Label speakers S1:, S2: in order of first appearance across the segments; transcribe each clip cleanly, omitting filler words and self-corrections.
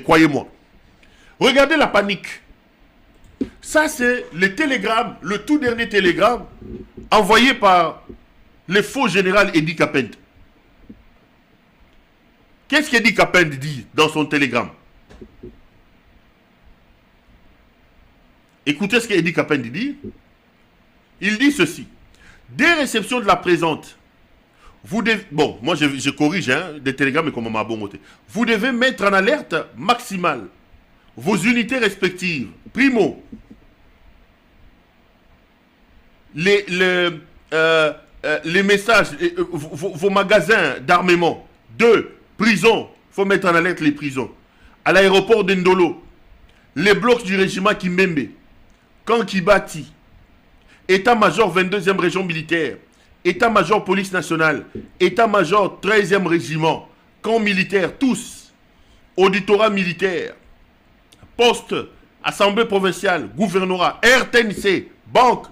S1: Croyez-moi. Regardez la panique. Ça, c'est le télégramme, le tout dernier télégramme envoyé par le faux général Edi Kapend. Qu'est-ce qu'Edi Kapend dit dans son télégramme? Écoutez ce qu'Edi Kapend dit. Il dit ceci. Dès réception de la présente, vous devez... Bon, moi je corrige des télégrammes comme ma bonne côté. Vous devez mettre en alerte maximale vos unités respectives. Primo, les messages, vos magasins d'armement. 2, prison. Il faut mettre en alerte les prisons. À l'aéroport d'Endolo, les blocs du régiment Kimembe, Camp Kibati, État-major 22e région militaire, État-major police nationale, État-major 13e régiment, camp militaire, tous, auditorat militaire, poste, assemblée provinciale, gouvernorat, RTNC, banque,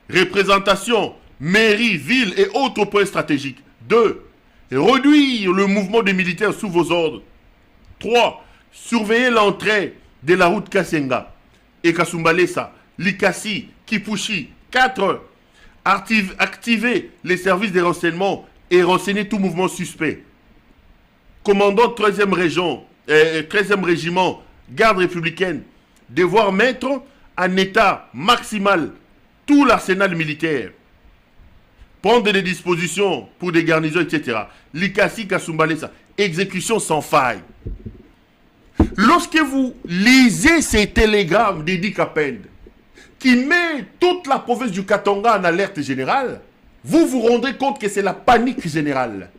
S1: représentation, mairie, ville et autres points stratégiques. 2. Réduire le mouvement des militaires sous vos ordres. 3. Surveiller l'entrée de la route Kassenga et Kasumbalesa, Likasi, Kipushi. 4. Activer les services de renseignement et renseigner tout mouvement suspect. Commandant 13e région, 13e régiment, garde républicaine, devoir mettre en état maximal tout l'arsenal militaire. Prendre des dispositions pour des garnisons, etc. Likasi, Kasumbalesa. Exécution sans faille. Lorsque vous lisez ces télégrammes d'Edi Kapend, qui met toute la province du Katanga en alerte générale, vous vous rendrez compte que c'est la panique générale.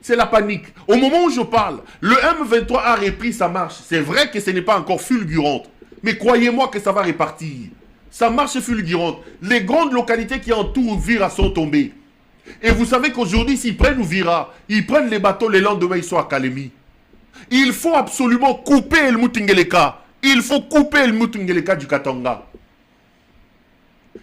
S1: C'est la panique. Au moment où je parle, le M23 a repris sa marche. C'est vrai que ce n'est pas encore fulgurante, mais croyez-moi que ça va repartir. Sa marche fulgurante. Les grandes localités qui entourent Uvira sont tombées. Et vous savez qu'aujourd'hui, s'ils prennent Uvira, ils prennent les bateaux, le lendemain, ils sont à Kalemi. Il faut absolument couper El Mutingeleka. Il faut couper El Mutingeleka du Katanga.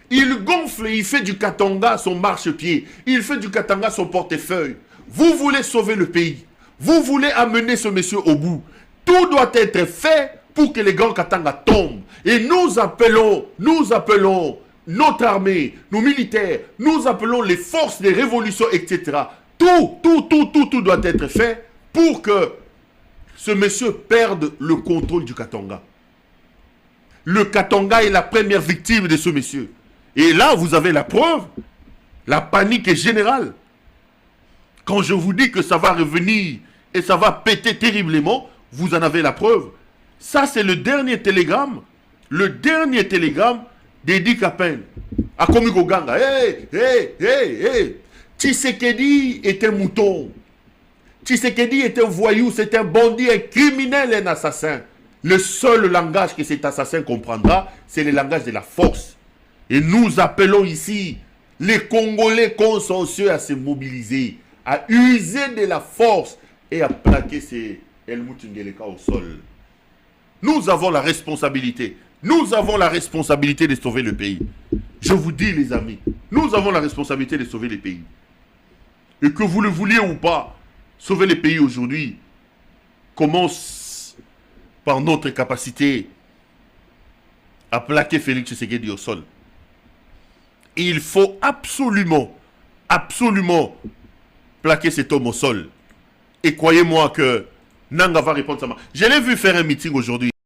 S1: Il gonfle et il fait du Katanga son marchepied. Il fait du Katanga son portefeuille. Vous voulez sauver le pays. Vous voulez amener ce monsieur au bout. Tout doit être fait pour que les grands Katanga tombent. Et nous appelons notre armée, nos militaires, nous appelons les forces de révolution, etc. Tout doit être fait pour que ce monsieur perde le contrôle du Katanga. Le Katanga est la première victime de ce monsieur. Et là, vous avez la preuve. La panique est générale. Quand je vous dis que ça va revenir et ça va péter terriblement, vous en avez la preuve. Ça, c'est le dernier télégramme. Le dernier télégramme d'Edi Kapend. À Komiko Ganga. Hey. Tshisekedi est un mouton. Tshisekedi est un voyou, c'est un bandit, un criminel, un assassin. Le seul langage que cet assassin comprendra, c'est le langage de la force. Et nous appelons ici les Congolais consciencieux à se mobiliser, à user de la force et à plaquer ces El Mutingeleka au sol. Nous avons la responsabilité. Nous avons la responsabilité de sauver le pays. Je vous dis, les amis, nous avons la responsabilité de sauver le pays. Et que vous le vouliez ou pas, sauver le pays aujourd'hui commence par notre capacité à plaquer Félix Tshisekedi au sol. Il faut absolument plaquer cet homme au sol. Et croyez-moi que Nanga va répondre ça. Je l'ai vu faire un meeting aujourd'hui.